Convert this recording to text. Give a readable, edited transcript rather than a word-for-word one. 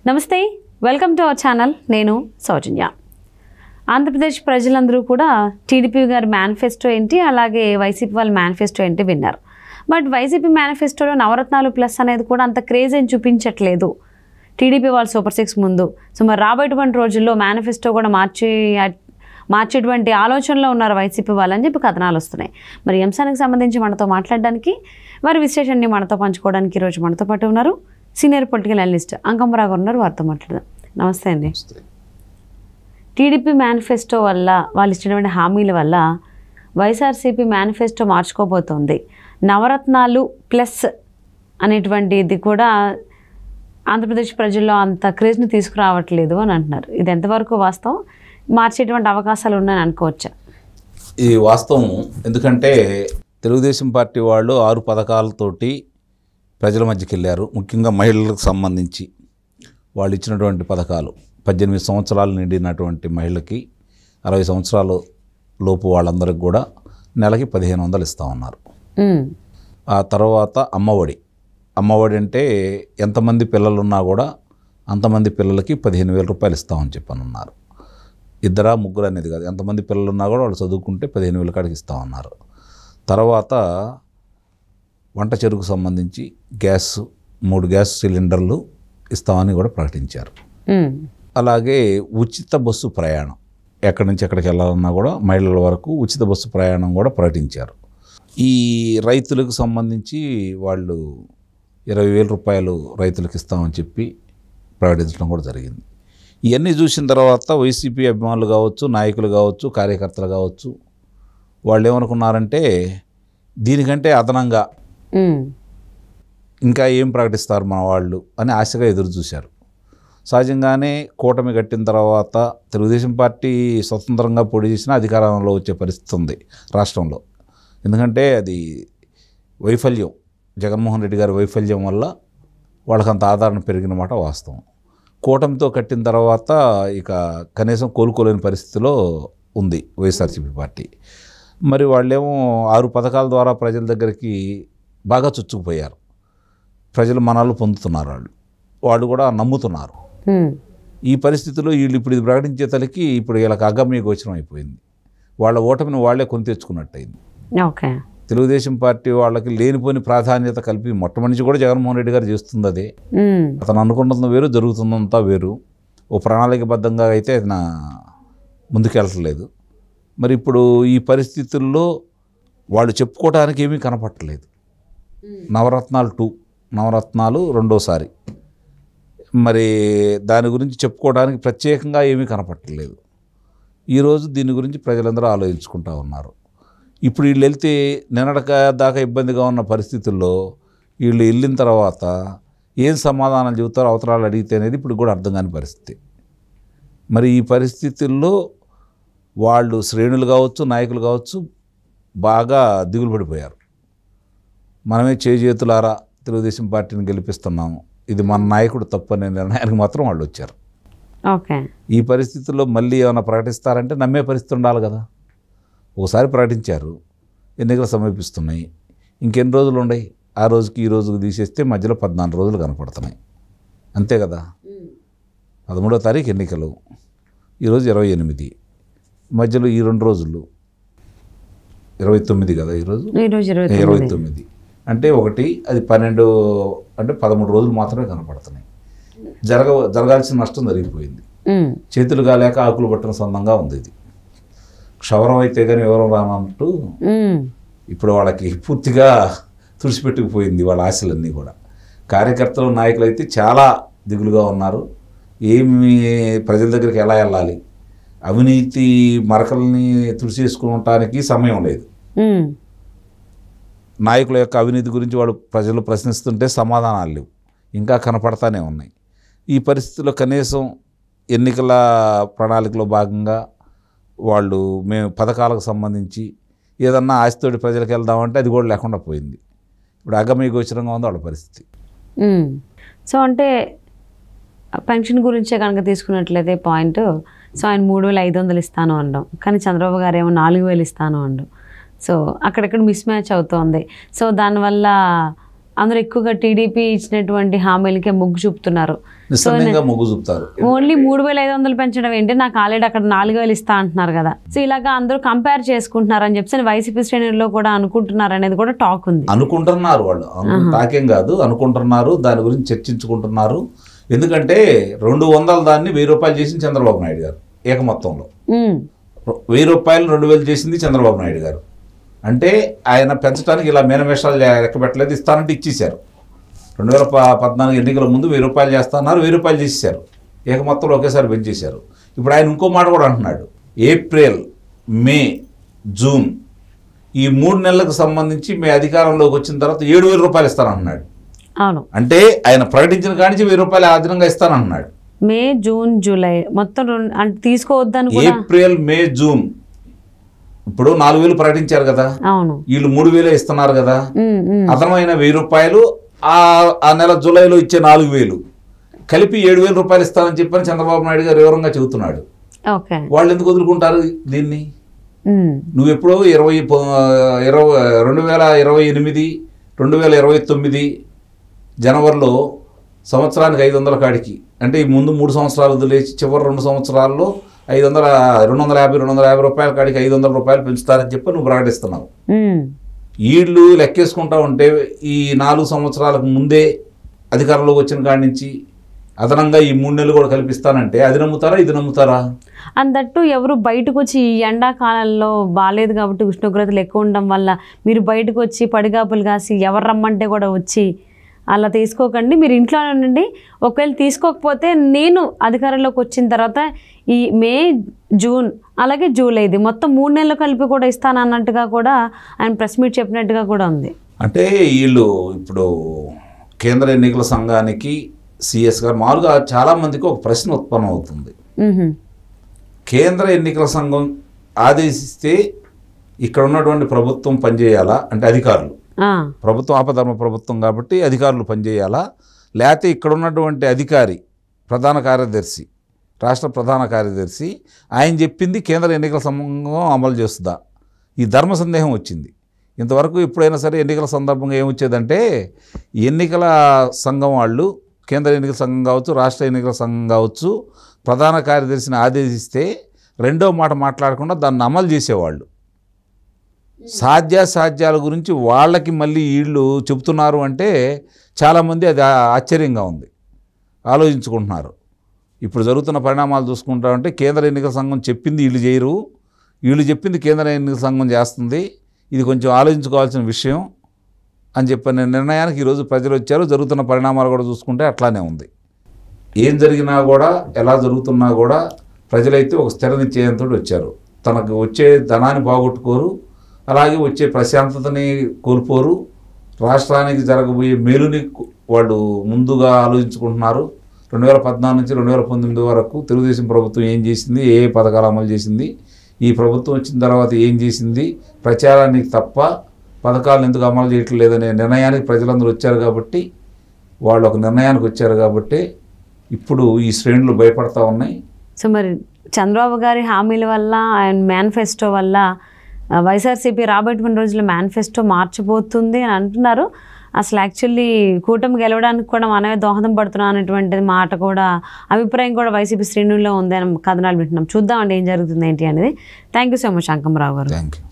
నమస్తే, welcome to our channel. నేను సౌజన్య. ఆంధ్రప్రదేశ్ ప్రజలందరూ కూడా టీడీపీ గారి మేనిఫెస్టో ఏంటి, అలాగే వైసీపీ వాళ్ళ మేనిఫెస్టో ఏంటి విన్నారు. బట్ వైసీపీ మేనిఫెస్టోలో నవరత్నాలు ప్లస్ అనేది కూడా అంత క్రేజ్ అని చూపించట్లేదు టీడీపీ వాళ్ళ సూపర్ సిక్స్ ముందు. సో మరి రాబోయేటువంటి రోజుల్లో మేనిఫెస్టో కూడా మార్చేటువంటి ఆలోచనలో ఉన్నారు వైసీపీ వాళ్ళని చెప్పి కథనాలు వస్తున్నాయి. మరి ఈ అంశానికి సంబంధించి మనతో మాట్లాడడానికి, వారి విశ్లేషణని మనతో పంచుకోవడానికి ఈరోజు మనతో పాటు ఉన్నారు సీనియర్ పొలిటికల్ అనలిస్ట్ అంకమ్మరావు గారు ఉన్నారు. వారితో మాట్లాడదాం. నమస్తే అండి. టీడీపీ మేనిఫెస్టో వల్ల, వాళ్ళు ఇచ్చినటువంటి హామీల వల్ల వైఎస్ఆర్సీపీ మేనిఫెస్టో మార్చుకోబోతోంది. నవరత్నాలు ప్లస్ అనేటువంటిది కూడా ఆంధ్రప్రదేశ్ ప్రజల్లో అంత క్రేజ్ని తీసుకురావట్లేదు అని అంటున్నారు. ఇది ఎంతవరకు వాస్తవం? మార్చేటువంటి అవకాశాలు ఉన్నాయని అనుకోవచ్చా? ఇది వాస్తవం. ఎందుకంటే తెలుగుదేశం పార్టీ వాళ్ళు 6 పథకాలతోటి ప్రజల మధ్యకి వెళ్ళారు. ముఖ్యంగా మహిళలకు సంబంధించి వాళ్ళు ఇచ్చినటువంటి పథకాలు 18 సంవత్సరాలు నిండినటువంటి మహిళకి, 60 సంవత్సరాల లోపు వాళ్ళందరికీ కూడా నెలకి 1500 ఇస్తూ ఉన్నారు. ఆ తర్వాత అమ్మఒడి అంటే ఎంతమంది పిల్లలు ఉన్నా కూడా అంతమంది పిల్లలకి 15,000 రూపాయలు ఇస్తామని చెప్పనున్నారు. 2 3 అనేది కాదు, ఎంతమంది పిల్లలు ఉన్నా కూడా వాళ్ళు చదువుకుంటే 15,000 కాడికి ఇస్తామన్నారు. తర్వాత వంట చెరుకు సంబంధించి 3 గ్యాస్ సిలిండర్లు ఇస్తామని కూడా ప్రకటించారు. అలాగే ఉచిత బస్సు ప్రయాణం, ఎక్కడి నుంచి ఎక్కడికి వెళ్ళాలన్నా కూడా మహిళల వరకు ఉచిత బస్సు ప్రయాణం కూడా ప్రకటించారు. ఈ రైతులకు సంబంధించి వాళ్ళు 20,000 రూపాయలు రైతులకు ఇస్తామని చెప్పి ప్రకటించడం కూడా జరిగింది. ఇవన్నీ చూసిన తర్వాత వైసీపీ అభిమానులు కావచ్చు, నాయకులు కావచ్చు, కార్యకర్తలు కావచ్చు, వాళ్ళు ఏమనుకున్నారంటే దీనికంటే అదనంగా ఇంకా ఏం ప్రకటిస్తారు మన వాళ్ళు అని ఆశగా ఎదురు చూశారు. సహజంగానే కూటమి కట్టిన తర్వాత తెలుగుదేశం పార్టీ స్వతంత్రంగా పోటీ చేసినా అధికారంలో వచ్చే పరిస్థితి ఉంది రాష్ట్రంలో. ఎందుకంటే అది వైఫల్యం, జగన్మోహన్ రెడ్డి గారి వైఫల్యం వల్ల వాళ్ళకి అంత ఆదరణ పెరిగిన మాట వాస్తవం. కూటమితో కట్టిన తర్వాత ఇక కనీసం కోలుకోలేని పరిస్థితిలో ఉంది వైఎస్ఆర్సీపీ పార్టీ. మరి వాళ్ళేమో 6 పథకాల ద్వారా ప్రజల దగ్గరికి బాగా చొచ్చుకుపోయారు. ప్రజలు మనాలు పొందుతున్నారు, వాళ్ళు కూడా నమ్ముతున్నారు. ఈ పరిస్థితిలో వీళ్ళు ఇప్పుడు ఇది ప్రకటించే తలకి ఇప్పుడు వీళ్ళకి అగమ్య గోచరం అయిపోయింది. వాళ్ళ ఓటమిని వాళ్లే కొని తెచ్చుకున్నట్టయింది. తెలుగుదేశం పార్టీ వాళ్ళకి లేనిపోని ప్రాధాన్యత కలిపి మొట్టమొదటి కూడా జగన్మోహన్ రెడ్డి గారు చేస్తుంది అదే. అతను అనుకుంటున్న వేరు, జరుగుతుందంతా వేరు. ఓ ప్రణాళికబద్ధంగా అయితే ఆయన ముందుకెళ్ళట్లేదు. మరి ఇప్పుడు ఈ పరిస్థితుల్లో వాళ్ళు చెప్పుకోవడానికి ఏమీ కనపట్టలేదు. నవరత్నాలు రెండోసారి, మరి దాని గురించి చెప్పుకోవడానికి ప్రత్యేకంగా ఏమీ కనపట్టలేదు. ఈరోజు దీని గురించి ప్రజలందరూ ఆలోచించుకుంటూ ఉన్నారు. ఇప్పుడు వీళ్ళు వెళ్తే నిన్నటిక దాకా ఇబ్బందిగా ఉన్న పరిస్థితుల్లో వీళ్ళు వెళ్ళిన తర్వాత ఏం సమాధానాలు చెబుతారో అవతరాలు అడిగితే అనేది ఇప్పుడు కూడా అర్థం కాని పరిస్థితి. మరి ఈ పరిస్థితుల్లో వాళ్ళు శ్రేణులు కావచ్చు, నాయకులు కావచ్చు, బాగా దిగులు పడిపోయారు. మనమే చేతులారా తెలుగుదేశం పార్టీని గెలిపిస్తున్నాము, ఇది మన నాయకుడు తప్పనే నిర్ణయానికి మాత్రం వాళ్ళు వచ్చారు. ఈ పరిస్థితుల్లో మళ్ళీ ఏమైనా ప్రకటిస్తారంటే నమ్మే పరిస్థితి ఉండాలి కదా. ఒకసారి ప్రకటించారు, ఎన్నికలు సమీపిస్తున్నాయి, ఇంకెన్ని రోజులు ఉన్నాయి? ఆ రోజుకి ఈ రోజుకి తీసేస్తే మధ్యలో 14 రోజులు కనపడుతున్నాయి, అంతే కదా. 13వ తారీఖు ఎన్నికలు, ఈరోజు 28, మధ్యలో ఈ 2 రోజులు 29 కదా, ఈరోజు 29 అంటే 1 అది 12 అంటే 13 రోజులు మాత్రమే కనపడుతున్నాయి. జరగాల్సిన నష్టం జరిగిపోయింది. చేతులు కాలేక ఆకులు పట్టిన సందంగా ఉంది. ఇది క్షవరం అయితే కానీ వివరం రానంటూ ఇప్పుడు వాళ్ళకి పూర్తిగా తుడిచిపెట్టుకుపోయింది వాళ్ళ ఆశలన్నీ కూడా. కార్యకర్తలు, నాయకులు అయితే చాలా దిగులుగా ఉన్నారు. ఏమి ప్రజల దగ్గరికి ఎలా వెళ్ళాలి, అవినీతి మరకల్ని తుడిచేసుకోవటానికి సమయం లేదు. నాయకుల యొక్క అవినీతి గురించి వాళ్ళు ప్రజలు ప్రశ్నిస్తుంటే సమాధానాలు లేవు, ఇంకా కనపడతానే ఉన్నాయి. ఈ పరిస్థితుల్లో కనీసం ఎన్నికల ప్రణాళికలో భాగంగా వాళ్ళు మేము పథకాలకు సంబంధించి ఏదన్నా ఆశతోటి ప్రజలకు వెళ్దామంటే అది కూడా లేకుండా పోయింది. ఇప్పుడు అగమ్య గోచరంగా ఉంది వాళ్ళ పరిస్థితి. సో అంటే పెన్షన్ గురించే కనుక తీసుకున్నట్లయితే పాయింట్, సో ఆయన 3,500 ఇస్తాను అనడం, కానీ చంద్రబాబు గారు ఏమో 4,000 ఇస్తాను అనడం. సో అక్కడెక్కడ మిస్ మ్యాచ్ అవుతోంది. సో దానివల్ల అందరూ ఎక్కువగా టీడీపీ ఇచ్చినటువంటి హామీలకే మొగ్గు చూపుతున్నారు. నిస్సందేహంగా మొగ్గు చూపుతారు. ఓన్లీ 3,500 పెంచడం ఏంటి, నాకు ఆల్రెడీ అక్కడ 4,000 ఇస్తా అంటున్నారు కదా. సో ఇలాగా అందరూ కంపేర్ చేసుకుంటున్నారు అని చెప్పి వైసీపీ శ్రేణుల్లో కూడా అనుకుంటున్నారు అనేది కూడా టాక్ ఉంది. అనుకుంటున్నారు వాళ్ళు, టాకేం కాదు, అనుకుంటున్నారు, దాని గురించి చర్చించుకుంటున్నారు. ఎందుకంటే 200 దాన్ని 1,000 రూపాయలు చేసింది చంద్రబాబు నాయుడు గారు ఏక మొత్తంలో. 1,000 రూపాయలు 2,000 చేసింది చంద్రబాబు నాయుడు గారు. అంటే ఆయన పెంచడానికి ఇలా మేనమేషాలు లెక్క పెట్టలేదు, ఇస్తానంటే ఇచ్చేశారు. 2014 ఎన్నికల ముందు 1,000 రూపాయలు చేస్తున్నారు, 1,000 రూపాయలు చేసేశారు, ఏక మొత్తంలో ఒకేసారి పెంచేశారు. ఇప్పుడు ఆయన ఇంకో మాట కూడా అంటున్నాడు, ఏప్రిల్, మే, జూన్ ఈ 3 నెలలకు సంబంధించి మీ అధికారంలోకి వచ్చిన తర్వాత 7,000 రూపాయలు ఇస్తానంటున్నాడు. అవును, అంటే ఆయన ప్రకటించిన కాడి నుంచి 1,000 రూపాయలు అదనంగా ఇస్తానంటున్నాడు. మే, జూన్, జూలై మొత్తం అంటే తీసుకోవద్దని ఏప్రిల్, మే, జూన్ ఇప్పుడు 4,000 ప్రకటించారు కదా, అవును, వీళ్ళు 3,000 ఇస్తున్నారు కదా. అదనమైన 1,000 రూపాయలు ఆ నెల జూలైలో ఇచ్చే 4,000 కలిపి 7,000 రూపాయలు ఇస్తానని చెప్పని చంద్రబాబు నాయుడు గారు వివరంగా చెబుతున్నాడు. వాళ్ళు ఎందుకు వదులుకుంటారు దీన్ని? నువ్వు ఎప్పుడో 2028, 2029 జనవరిలో సంవత్సరానికి 500 కాడికి, అంటే ఈ ముందు 3 సంవత్సరాలు వదిలేసి చివరి 2 సంవత్సరాల్లో 250 రూపాయల కాడికి 500 రూపాయలు పెంచుతారని చెప్పి నువ్వు ప్రకటిస్తున్నావు. వీళ్ళు లెక్కేసుకుంటా ఉంటే ఈ 4 సంవత్సరాలకు ముందే అధికారంలోకి వచ్చిన కాడి నుంచి అదనంగా ఈ 3 నెలలు కూడా కల్పిస్తానంటే అది నమ్ముతారా, ఇది నమ్ముతారా? అందట్టు ఎవరు బయటకు వచ్చి ఈ ఎండాకాలంలో బాగాలేదు కాబట్టి ఉష్ణోగ్రతలు ఎక్కువ ఉండడం వల్ల మీరు బయటకు వచ్చి పడిగాపులు కాసి ఎవరు రమ్మంటే కూడా వచ్చి అలా తీసుకోకండి, మీరు ఇంట్లో ఉండండి. ఒకవేళ తీసుకోకపోతే నేను అధికారంలోకి వచ్చిన తర్వాత ఈ మే, జూన్ అలాగే జూలైది మొత్తం 3 నెలలు కలిపి కూడా ఇస్తాను అన్నట్టుగా కూడా ఆయన ప్రెస్ మీట్ చెప్పినట్టుగా కూడా ఉంది. అంటే వీళ్ళు ఇప్పుడు కేంద్ర ఎన్నికల సంఘానికి సిఎస్ గారు మామూలుగా చాలామందికి ఒక ప్రశ్న ఉత్పన్నం అవుతుంది. కేంద్ర ఎన్నికల సంఘం ఆదేశిస్తే ఇక్కడ ఉన్నటువంటి ప్రభుత్వం పనిచేయాలా, అంటే అధికారులు, ప్రభుత్వం ఆపధర్మ ప్రభుత్వం కాబట్టి అధికారులు పనిచేయాలా, లేకపోతే ఇక్కడ ఉన్నటువంటి అధికారి ప్రధాన కార్యదర్శి, రాష్ట్ర ప్రధాన కార్యదర్శి ఆయన చెప్పింది కేంద్ర ఎన్నికల సంఘం అమలు చేస్తుందా? ఈ ధర్మ సందేహం వచ్చింది. ఇంతవరకు ఎప్పుడైనా సరే ఎన్నికల సందర్భంగా ఏమొచ్చేదంటే ఎన్నికల సంఘం వాళ్ళు, కేంద్ర ఎన్నికల సంఘం కావచ్చు, రాష్ట్ర ఎన్నికల సంఘం కావచ్చు, ప్రధాన కార్యదర్శిని ఆదేశిస్తే రెండో మాట మాట్లాడకుండా దాన్ని అమలు చేసేవాళ్ళు. సాధ్యాసాధ్యాల గురించి వాళ్ళకి మళ్ళీ వీళ్ళు చెబుతున్నారు అంటే చాలామంది అది ఆశ్చర్యంగా ఉంది, ఆలోచించుకుంటున్నారు. ఇప్పుడు జరుగుతున్న పరిణామాలు చూసుకుంటామంటే కేంద్ర ఎన్నికల సంఘం చెప్పింది వీళ్ళు చేయరు, వీళ్ళు చెప్పింది కేంద్ర ఎన్నికల సంఘం చేస్తుంది, ఇది కొంచెం ఆలోచించుకోవాల్సిన విషయం అని చెప్పిన నిర్ణయానికి ఈరోజు ప్రజలు వచ్చారు. జరుగుతున్న పరిణామాలు కూడా చూసుకుంటే అట్లానే ఉంది. ఏం జరిగినా కూడా, ఎలా జరుగుతున్నా కూడా ప్రజలైతే ఒక స్థిర నిశ్చయంతో వచ్చారు. తనకు వచ్చే ధనాన్ని బాగొట్టుకోరు, అలాగే వచ్చే ప్రశాంతతని కోల్పోరు, రాష్ట్రానికి జరగబోయే మేలుని వాళ్ళు ముందుగా ఆలోచించుకుంటున్నారు. 2014 నుంచి 2019 వరకు తెలుగుదేశం ప్రభుత్వం ఏం చేసింది, ఏ పథకాలు అమలు చేసింది, ఈ ప్రభుత్వం వచ్చిన తర్వాత ఏం చేసింది, ప్రచారానికి తప్ప పథకాలను ఎందుకు అమలు చేయట్లేదనే నిర్ణయానికి ప్రజలందరూ వచ్చారు కాబట్టి, వాళ్ళు ఒక నిర్ణయానికి వచ్చారు కాబట్టి ఇప్పుడు ఈ శ్రేణులు భయపడతా ఉన్నాయి. సో మరి చంద్రబాబు గారి హామీల వల్ల, ఆయన మేనిఫెస్టో వల్ల వైఎస్ఆర్సీపీ రాబోయేటువంటి రోజుల్లో మేనిఫెస్టో మార్చబోతుంది అని అంటున్నారు. అసలు యాక్చువల్లీ కూటమి గెలవడానికి కూడా మనమే దోహదం పడుతున్నాం అనేటువంటి మాట కూడా, అభిప్రాయం కూడా వైసీపీ శ్రేణుల్లో ఉంది అని కథనాలు వింటున్నాం. చూద్దామండి ఏం జరుగుతుంది ఏంటి అనేది. Thank you so much Ankamarao garu. Thank you.